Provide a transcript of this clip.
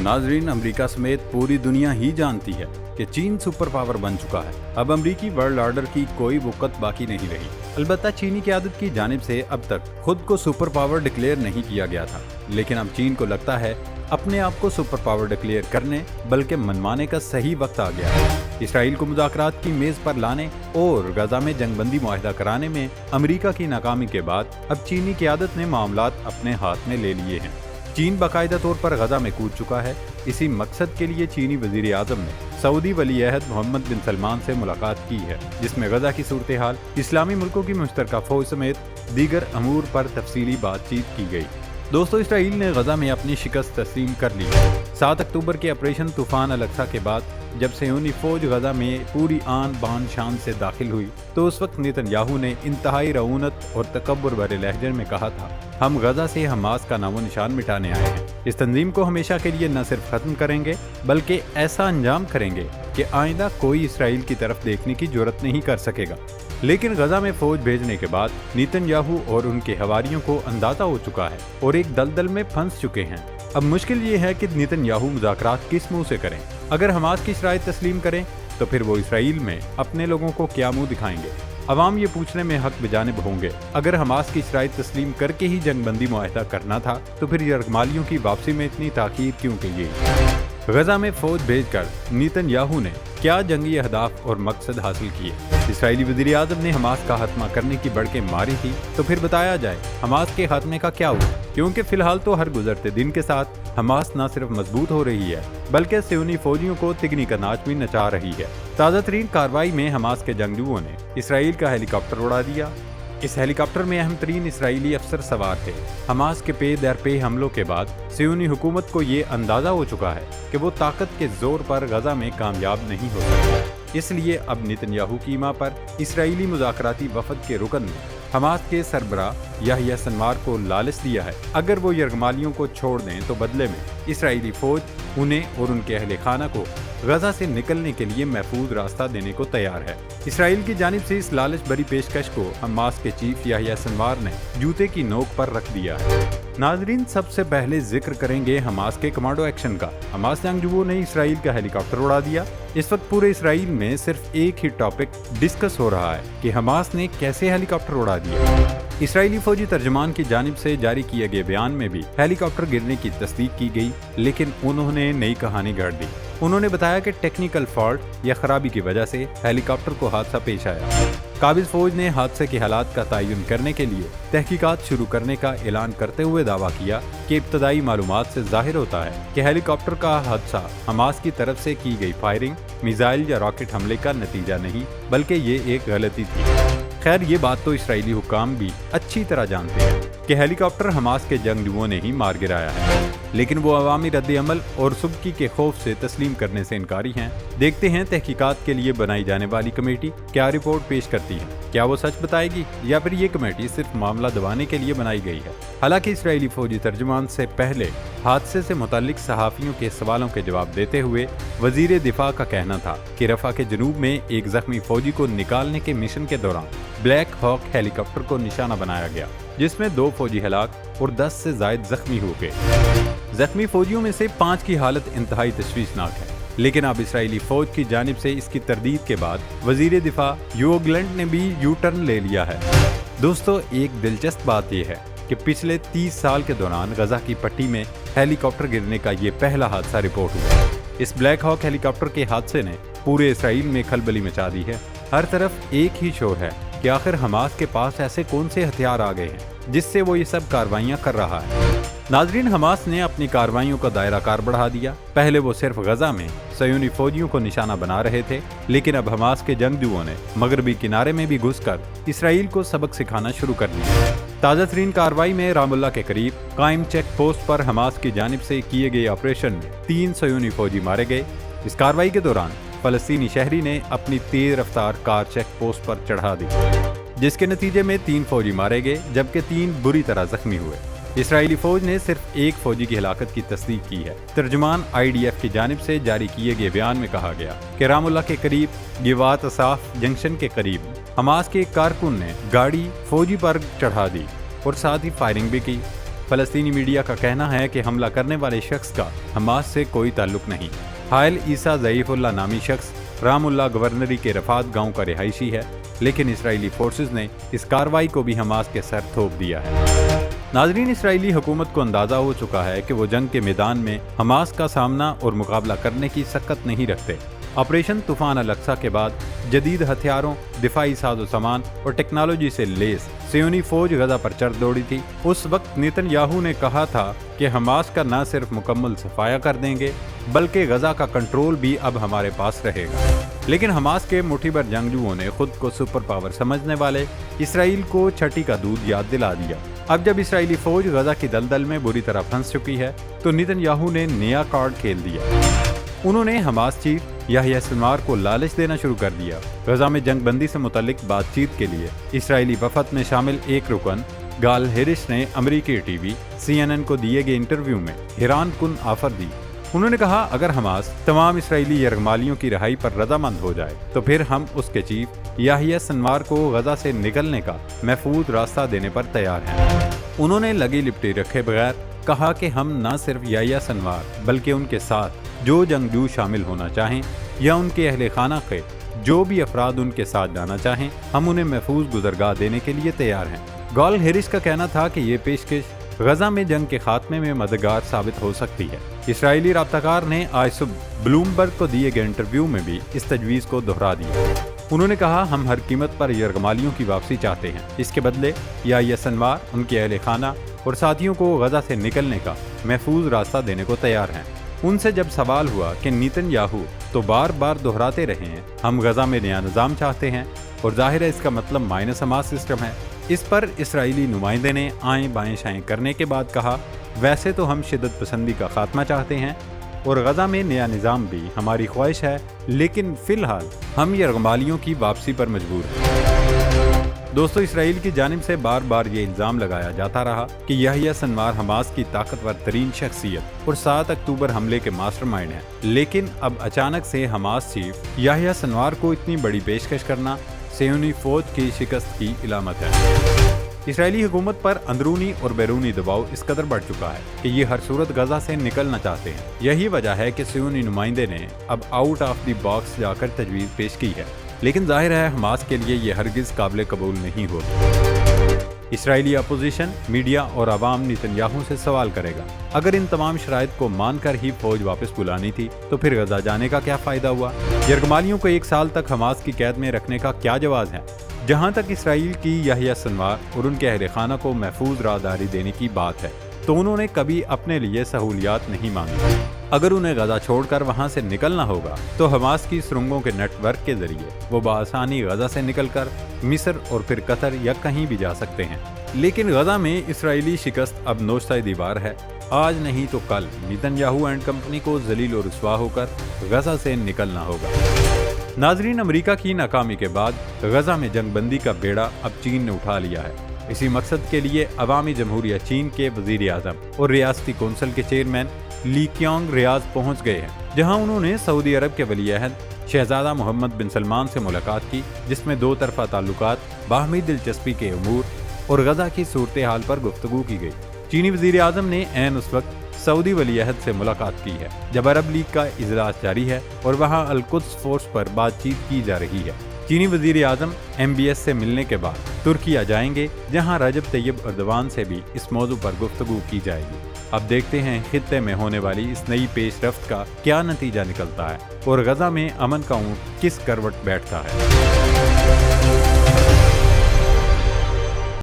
नाजरीन, अमेरिका समेत पूरी दुनिया ही जानती है कि चीन सुपर पावर बन चुका है। अब अमेरिकी वर्ल्ड ऑर्डर की कोई वक़्त बाकी नहीं रही। अलबत्ता चीनी क़यादत की जानिब से अब तक खुद को सुपर पावर डिक्लेयर नहीं किया गया था, लेकिन अब चीन को लगता है अपने आप को सुपर पावर डिक्लेयर करने बल्कि मनवाने का सही वक्त आ गया है। इसराइल को मुज़ाकरात की मेज़ पर लाने और गजा में जंगबंदी मुआहिदा कराने में अमेरिका की नाकामी के बाद अब चीनी क़यादत ने मामलात अपने हाथ में ले लिए हैं। चीन बाकायदा तौर पर गजा में कूद चुका है। इसी मकसद के लिए चीनी वज़ीर आज़म ने सऊदी वली अहद मोहम्मद बिन सलमान से मुलाकात की है, जिसमें गजा की सूरत हाल, इस्लामी मुल्कों की मुश्तरका फौज समेत दीगर अमूर पर तफसीली बातचीत की गई। दोस्तों, इसराइल ने गजा में अपनी शिकस्त तस्लीम कर ली। 7 अक्टूबर के ऑपरेशन तूफान अल-अक्सा के बाद जब सियोनी फौज गजा में पूरी आन बान शान से दाखिल हुई तो उस वक्त नेतन्याहू ने इंतहाई रऊनत और तकब्बुर भरे लहजे में कहा था, हम गजा से हमास का नामो निशान मिटाने आए हैं। इस तंजीम को हमेशा के लिए न सिर्फ खत्म करेंगे बल्कि ऐसा अंजाम करेंगे कि आइंदा कोई इसराइल की तरफ देखने की जुर्रत नहीं कर सकेगा। लेकिन गजा में फौज भेजने के बाद नेतन्याहू और उनके हवारियों को अंदाजा हो चुका है और एक दलदल में फंस चुके हैं। अब मुश्किल ये है कि नेतन्याहू मुज़ाकरात किस मुंह से करें। अगर हमास की शराइत तस्लीम करें तो फिर वो इसराइल में अपने लोगों को क्या मुंह दिखाएंगे। अवाम ये पूछने में हक बेजानिब होंगे, अगर हमास की शराइत तस्लीम करके ही जंगबंदी मुआहिदा करना था तो फिर यरगमालियों की वापसी में इतनी ताख़ीर क्यों की गई। गजा में फौज भेजकर नेतन्याहू ने क्या जंगी अहदाफ और मकसद हासिल किए। इसराइली वज़ीर आज़म ने हमास का खात्मा करने की बढ़के मारी थी, तो फिर बताया जाए हमास के खात्मे का क्या हुआ, क्योंकि फिलहाल तो हर गुजरते दिन के साथ हमास न सिर्फ मजबूत हो रही है बल्कि सियोनी फौजियों को तिगनी का नाच भी नचा रही है। ताज़ा तरीन कार्रवाई में हमास के जंगजुओं ने इसराइल का हेलीकॉप्टर उड़ा दिया। इस हेलीकॉप्टर में अहम तरीन इसराइली अफसर सवार थे। हमास के पे दर पे हमलों के बाद सियोनी हुकूमत को ये अंदाजा हो चुका है कि वो ताकत के जोर पर गजा में कामयाब नहीं हो सकती। इसलिए अब नेतन्याहू की मां पर इसराइली मुज़ाकराती वफद के रुकन ने हमास के सरबरा याह्या सिनवार को लालच दिया है, अगर वो यरगमालियों को छोड़ दें तो बदले में इसराइली फौज उन्हें और उनके अहले खाना को गजा से निकलने के लिए महफूज रास्ता देने को तैयार है। इसराइल की जानिब से इस लालच भरी पेशकश को हमास के चीफ याह्या सिनवार ने जूते की नोक पर रख दिया है। नाजरीन, सबसे पहले जिक्र करेंगे हमास के कमांडो एक्शन का। हमास जंगजुओं ने इसराइल का हेलीकॉप्टर उड़ा दिया। इस वक्त पूरे इसराइल में सिर्फ एक ही टॉपिक डिस्कस हो रहा है कि हमास ने कैसे हेलीकॉप्टर उड़ा दिया। इसराइली फौजी तर्जमान की जानिब से जारी किए गए बयान में भी हेलीकॉप्टर गिरने की तस्दीक की गई, लेकिन उन्होंने नई कहानी गढ़ दी। उन्होंने बताया कि टेक्निकल फॉल्ट या खराबी की वजह से हेलीकॉप्टर को हादसा पेश आया। काबिज फौज ने हादसे के हालात का तयन करने के लिए तहकीकात शुरू करने का ऐलान करते हुए दावा किया कि इब्तदाई मालूमात से जाहिर होता है कि हेलीकॉप्टर का हादसा हमास की तरफ से की गई फायरिंग, मिसाइल या रॉकेट हमले का नतीजा नहीं बल्कि ये एक गलती थी। खैर, ये बात तो इसराइली हुक्काम भी अच्छी तरह जानते हैं कि हेलीकॉप्टर हमास के जंगजुओं ने ही मार गिराया है, लेकिन वो अवामी रद्द-ए-अमल और सुबकी के खौफ से तस्लीम करने से इनकारी हैं। देखते हैं तहकीकात के लिए बनाई जाने वाली कमेटी क्या रिपोर्ट पेश करती है। क्या वो सच बताएगी या फिर ये कमेटी सिर्फ मामला दबाने के लिए बनाई गई है। हालांकि इसराइली फौजी तर्जुमान से पहले हादसे से मुताल्लिक सहाफियों के सवालों के जवाब देते हुए वजीर दिफा का कहना था कि रफा के जनूब में एक जख्मी फौजी को निकालने के मिशन के दौरान ब्लैक हॉक हेलीकॉप्टर को निशाना बनाया गया, जिसमें 2 फौजी हलाक और 10 से जायद जख्मी हो गए। जख्मी फौजियों में से 5 की हालत इंतहाई तशवीशनाक है, लेकिन अब इसराइली फौज की जानिब से इसकी तरदीद के बाद वजीर दिफा योगलैंड ने भी यू टर्न ले लिया है। दोस्तों, एक दिलचस्प बात यह है कि पिछले 30 साल के दौरान गजा की पट्टी में हेलीकॉप्टर गिरने का ये पहला हादसा रिपोर्ट हुआ। इस ब्लैक हॉक हेलीकॉप्टर के हादसे ने पूरे इसराइल में खलबली मचा दी है। हर तरफ एक ही शोर है कि आखिर हमास के पास ऐसे कौन से हथियार आ गए हैं जिससे वो ये सब कार्रवाइयां कर रहा है। नाजरीन, हमास ने अपनी कार्रवाइयों का दायरा कार बढ़ा दिया। पहले वो सिर्फ गजा में सियोनी फौजियों को निशाना बना रहे थे, लेकिन अब हमास के जंगजुओं ने मगरबी किनारे में भी घुसकर इसराइल को सबक सिखाना शुरू कर दिया। ताज़ा तरीन कार्रवाई में रामुल्ला के करीब कायम चेक पोस्ट पर हमास की जानिब से किए गए ऑपरेशन में 3 सियोनी फौजी मारे गए। इस कार्रवाई के दौरान फलस्तीनी शहरी ने अपनी तेज रफ्तार कार चेक पोस्ट पर चढ़ा दी, जिसके नतीजे में 3 फौजी मारे गए जबकि 3 बुरी तरह जख्मी हुए। इसराइली फौज ने सिर्फ एक फौजी की हलाकत की तस्दीक की है। तर्जुमान IDF की जानिब से जारी किए गए बयान में कहा गया कि रामुल्ला के करीब गिवात असाफ जंक्शन के करीब हमास के एक कारकुन ने गाड़ी फौजी पर चढ़ा दी और साथ ही फायरिंग भी की। फलस्तीनी मीडिया का कहना है कि हमला करने वाले शख्स का हमास से कोई ताल्लुक नहीं। हायल ईसा ज़ईफुल्लाह नामी शख्स रामुल्लाह गवर्नरी के रफात गांव का रिहायशी है, लेकिन इसराइली फोर्सेस ने इस कार्रवाई को भी हमास के सर थोप दिया है। नाजरीन, इसराइली हुकूमत को अंदाजा हो चुका है कि वो जंग के मैदान में हमास का सामना और मुकाबला करने की सकत नहीं रखते। ऑपरेशन तूफान अल-अक्सा के बाद जदीद हथियारों, दिफाई साजो सामान और टेक्नोलॉजी से लेस सियोनी फौज गजा पर चढ़ दौड़ी थी। उस वक्त नेतन्याहू ने कहा था कि हमास का न सिर्फ मुकम्मल सफाया कर देंगे बल्कि गजा का कंट्रोल भी अब हमारे पास रहेगा। लेकिन हमास के मुट्ठी भर जंगजुओं ने खुद को सुपर पावर समझने वाले इसराइल को छठी का दूध याद दिला दिया। अब जब इसराइली फौज गजा की दलदल में बुरी तरह फंस चुकी है तो नेतन्याहू ने नया कार्ड खेल दिया। उन्होंने हमास चीफ याह्या सिनवार को लालच देना शुरू कर दिया। गजा में जंग बंदी से मुतल्लिक बातचीत के लिए इसराइली वफद में शामिल एक रुकन गाल हेरिस ने अमेरिकी टीवी CNN को दिए गए इंटरव्यू में हैरान कुन ऑफर दी। उन्होंने कहा, अगर हमास तमाम इसराइली यरगमालियों की रिहाई पर रजामंद हो जाए तो फिर हम उसके चीफ याह्या सिनवार को गजा से निकलने का महफूज रास्ता देने पर तैयार हैं। उन्होंने लगी लिपटी रखे बगैर कहा कि हम न सिर्फ याह्या सिनवार बल्कि उनके साथ जो जंगजू शामिल होना चाहें या उनके अहले खाना के जो भी अफराद उनके साथ जाना चाहें, हम उन्हें महफूज गुज़रगाह देने के लिए तैयार हैं। गाल हेरिस का कहना था कि ये पेशकश गजा में जंग के खात्मे में मददगार साबित हो सकती है। इसराइली राब्ताकार ने आज सुबह ब्लूमबर्ग को दिए गए इंटरव्यू में भी इस तजवीज़ को दोहरा दिया। उन्होंने कहा, हम हर कीमत पर यरगमालियों की वापसी चाहते हैं। इसके बदले याह्या सिनवार, उनके अहले खाना और साथियों को गजा से निकलने का महफूज रास्ता देने को तैयार हैं। उनसे जब सवाल हुआ कि नेतन्याहू तो बार बार दोहराते रहे हैं हम गजा में नया निज़ाम चाहते हैं और जाहिर है इसका मतलब माइनस हमास सिस्टम है, इस पर इसराइली नुमाइंदे ने आएँ बाएँ शाएँ करने के बाद कहा, वैसे तो हम शिद्दत पसंदी का खात्मा चाहते हैं और गजा में नया निज़ाम भी हमारी ख्वाहिश है, लेकिन फ़िलहाल हम यरगमालियों की वापसी पर मजबूर हैं। दोस्तों, इसराइल की जानिब से बार बार ये इल्ज़ाम लगाया जाता रहा कि याह्या सिनवार हमास की ताकतवर तरीन शख्सियत और 7 अक्टूबर हमले के मास्टरमाइंड हैं, लेकिन अब अचानक से हमास चीफ याह्या सिनवार को इतनी बड़ी पेशकश करना सियोनी फौज की शिकस्त की इलामत है। इसराइली हुकूमत पर अंदरूनी और बैरूनी दबाव इस कदर बढ़ चुका है कि ये हर सूरत गजा से निकलना चाहते हैं। यही वजह है कि सियोनी नुमाइंदे ने अब आउट ऑफ द बॉक्स जाकर तजवीज़ पेश की है, लेकिन जाहिर है हमास के लिए ये हरगिज़ काबिल कबूल नहीं होगी। इसराइली अपोजिशन, मीडिया और आवाम नेतन्याहू से सवाल करेगा, अगर इन तमाम शराइत को मानकर ही फौज वापस बुलानी थी तो फिर गजा जाने का क्या फ़ायदा हुआ? यरगमालियों को 1 साल तक हमास की कैद में रखने का क्या जवाज़ है? जहाँ तक इसराइल की याह्या सिनवार और उनके अहले खाना को महफूज राहदारी देने की बात है तो उन्होंने कभी अपने लिए सहूलियात नहीं मांगी। अगर उन्हें गजा छोड़कर वहां से निकलना होगा तो हमास की सुरंगों के नेटवर्क के जरिए वो बआसानी गजा से निकलकर मिस्र और फिर कतर या कहीं भी जा सकते हैं। लेकिन गजा में इसराइली शिकस्त अब नोश्ता दीवार है। आज नहीं तो कल नेतन्याहू एंड कंपनी को जलील और रुसवा होकर गजा से निकलना होगा। नाजरीन, अमेरिका की नाकामी के बाद गजा में जंगबंदी का बेड़ा अब चीन ने उठा लिया है। इसी मकसद के लिए अवामी जमहूरिया चीन के वजीर आज़म और रियासती कौंसिल के चेयरमैन ली क्यांग रियाज पहुंच गए हैं, जहां उन्होंने सऊदी अरब के वली-ए-अहद शहजादा मोहम्मद बिन सलमान से मुलाकात की, जिसमें 2 तरफा ताल्लुकात, बाहमी दिलचस्पी के उमूर और गजा की सूरत हाल पर गुफ्तगू की गई। चीनी वजीर आज़म ने ऐन उस वक्त सऊदी वली-ए-अहद से मुलाकात की है जब अरब लीग का इजलास जारी है और वहां अल-कुद्स फोर्स पर बातचीत की जा रही है। चीनी वजीर आज़म MBS से मिलने के बाद तुर्किया जाएंगे, जहां रजब तैयब अर्दवान से भी इस मौजू पर गुफ्तगू की जाएगी। अब देखते हैं खित्ते में होने वाली इस नई पेशरफ्त का क्या नतीजा निकलता है और गजा में अमन का ऊँट किस करवट बैठता है।